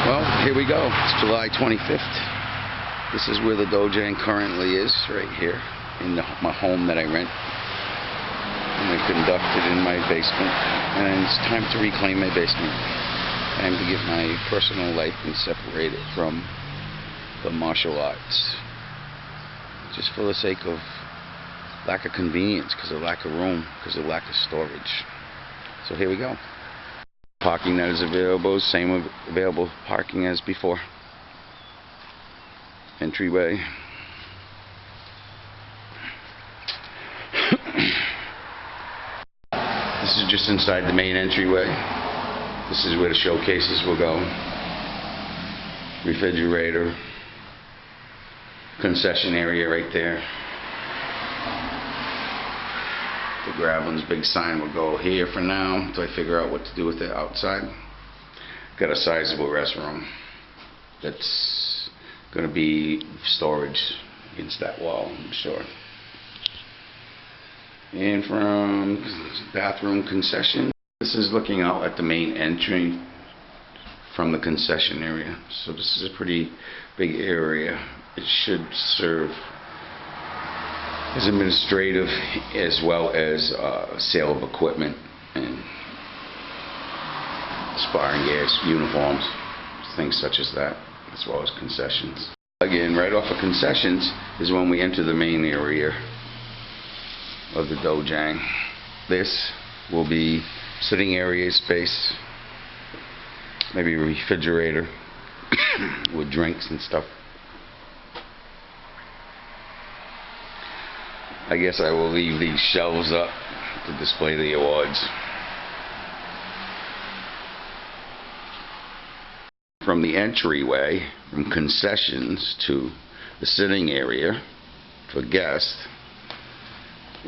Well, here we go. It's July 25th. This is where the Dojang currently is, right here in my home that I rent. And I conducted in my basement. And it's time to reclaim my basement. Time to get my personal life and separate it from the martial arts. Just for the sake of lack of convenience, because of lack of room, because of lack of storage. So here we go. Parking that is available, same available parking as before. Entryway. This is just inside the main entryway. This is where the showcases will go. Refrigerator. Concession area right there. The Graveline's big sign will go here for now until I figure out what to do with it outside. Got a sizable restroom that's going to be storage against that wall, I'm sure. And from bathroom concession, this is looking out at the main entry from the concession area. So this is a pretty big area. It should serve as administrative as well as sale of equipment and sparring gears, uniforms, things such as that, as well as concessions. Again, right off of concessions is when we enter the main area of the Dojang. This will be sitting area space, maybe a refrigerator with drinks and stuff. I guess I will leave these shelves up to display the awards. From the entryway, from concessions to the sitting area for guests,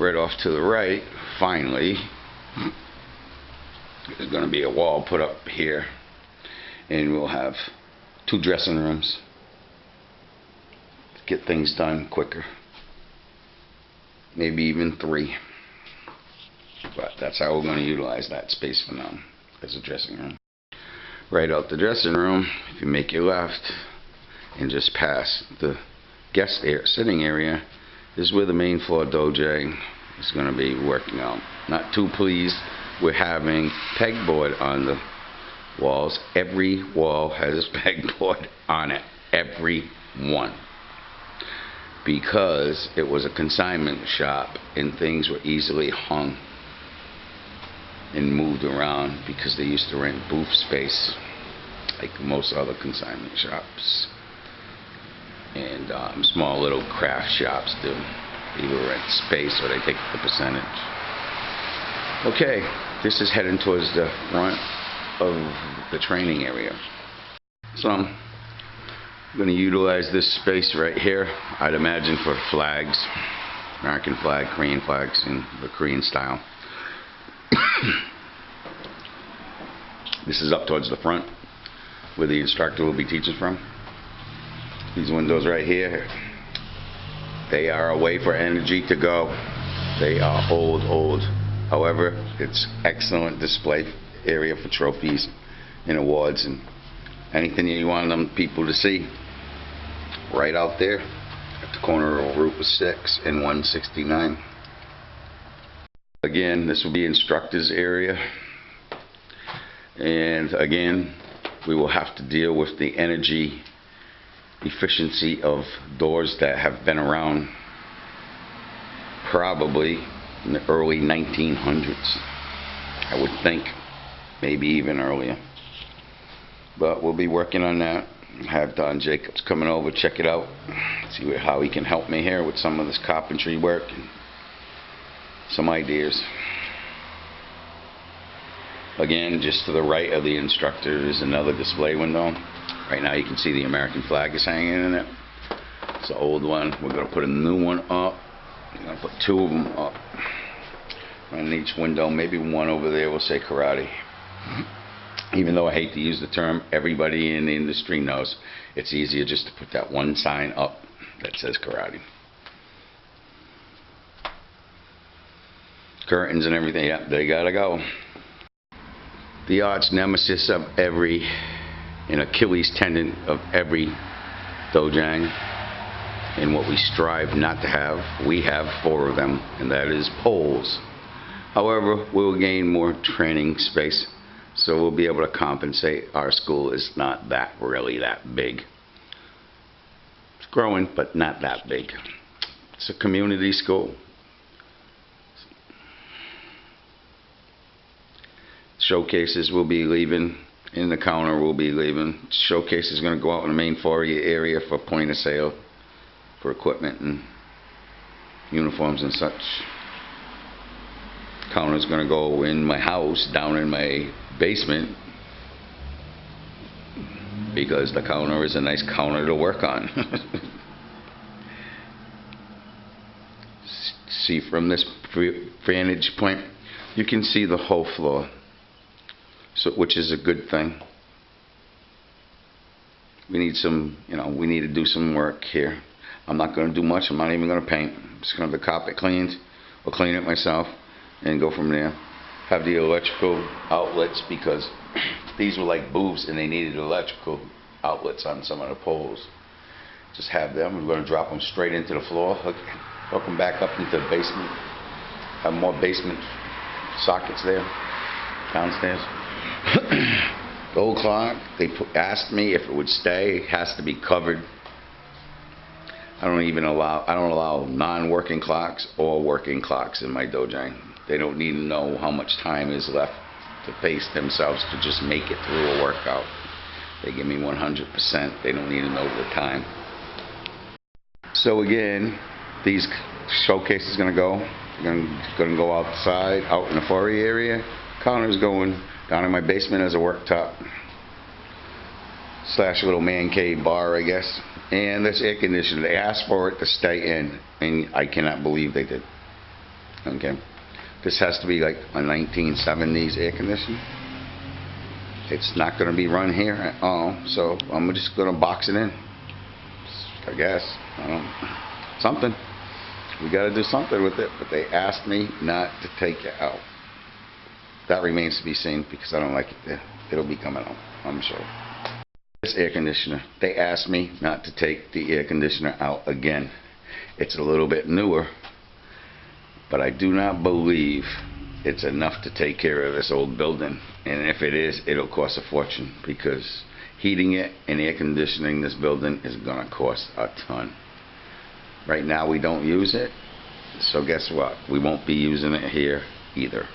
right off to the right, finally, there's going to be a wall put up here, and we'll have 2 dressing rooms to get things done quicker. Maybe even 3. But that's how we're going to utilize that space for now, as a dressing room. Right out the dressing room, if you make your left and just past the guest sitting area, is where the main floor Dojang is going to be working out. Not too pleased with having pegboard on the walls. Every wall has pegboard on it. Every one. Because it was a consignment shop and things were easily hung and moved around because they used to rent booth space like most other consignment shops and small little craft shops do. They either rent space or they take the percentage. Okay, this is heading towards the front of the training area. So I'm going to utilize this space right here, I'd imagine, for flags, American flag, Korean flags in the Korean style. This is up towards the front where the instructor will be teaching from. These windows right here, they are a way for energy to go. They are old. However, it's excellent display area for trophies and awards and anything you want them people to see. Right out there at the corner of Route 6 and 169. Again, this will be instructors area, and again we will have to deal with the energy efficiency of doors that have been around probably in the early 1900s, I would think, maybe even earlier. But we'll be working on that. Have Don Jacobs coming over, check it out, see how he can help me here with some of this carpentry work and some ideas. Again, just to the right of the instructor is another display window. Right now you can see the American flag is hanging in it. It's an old one. We're going to put a new one up. We're going to put 2 of them up. On each window, maybe one over there will say karate. Even though I hate to use the term, everybody in the industry knows it's easier just to put that one sign up that says karate. Curtains and everything, yeah, they gotta go. The arch nemesis of every an Achilles tendon of every Dojang, and what we strive not to have. We have 4 of them, and that is poles. However, we'll gain more training space, so we'll be able to compensate. Our school is not really that big. It's growing, but not that big. It's a community school. Showcases will be leaving. In the counter will be leaving. Showcase is going to go out in the main foyer area for point of sale, for equipment and uniforms and such. Counter is going to go in my house, down in my basement, because the counter is a nice counter to work on. See, from this vantage point, you can see the whole floor, so which is a good thing. We need some, we need to do some work here. I'm not going to do much. I'm not even going to paint. I'm just going to have the carpet cleaned, or clean it myself, and go from there. Have the electrical outlets, because these were like booths and they needed electrical outlets on some of the poles. Just have them. We're going to drop them straight into the floor, hook them back up into the basement. Have more basement sockets there, downstairs. The old clock, they asked me if it would stay. It has to be covered. I don't allow non-working clocks or working clocks in my Dojang. They don't need to know how much time is left to pace themselves to just make it through a workout. They give me 100%. They don't need to know the time. So again, these showcases going to go. Going to go outside, out in the foyer area. Counter's going down in my basement as a worktop / little man cave bar, I guess. And this air conditioner, they asked for it to stay in, and I cannot believe they did. Okay, this has to be like a 1970s air conditioner. It's not going to be run here at all, so I'm just going to box it in, I guess. Something. We got to do something with it, but they asked me not to take it out. That remains to be seen, because I don't like it. It'll be coming out, I'm sure. This air conditioner, they asked me not to take the air conditioner out again. It's a little bit newer, but I do not believe it's enough to take care of this old building. And if it is, it'll cost a fortune, because heating it and air conditioning this building is going to cost a ton. Right now we don't use it, so guess what? We won't be using it here either.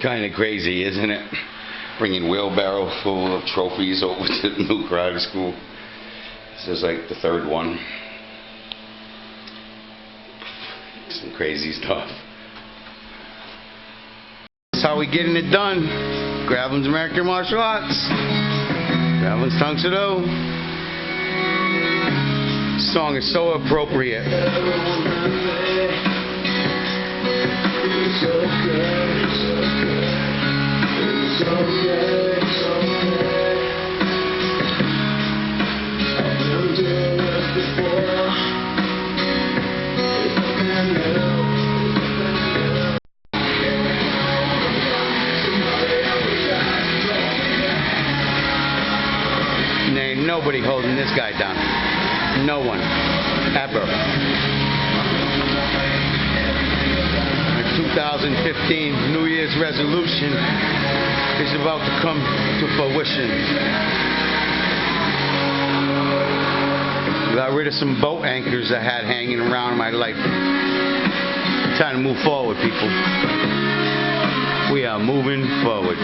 Kind of crazy, isn't it? Bringing wheelbarrow full of trophies over to the new karate school. This is like the 3rd one. Some crazy stuff. That's how we getting it done. Graveline's American Martial Arts. Graveline's Tang Soo. This song is so appropriate. Ain't nobody holding this guy down. No one. Ever. My 2015 New Year's resolution is about to come to fruition. Got rid of some boat anchors I had hanging around in my life. Time to move forward, people. We are moving forward.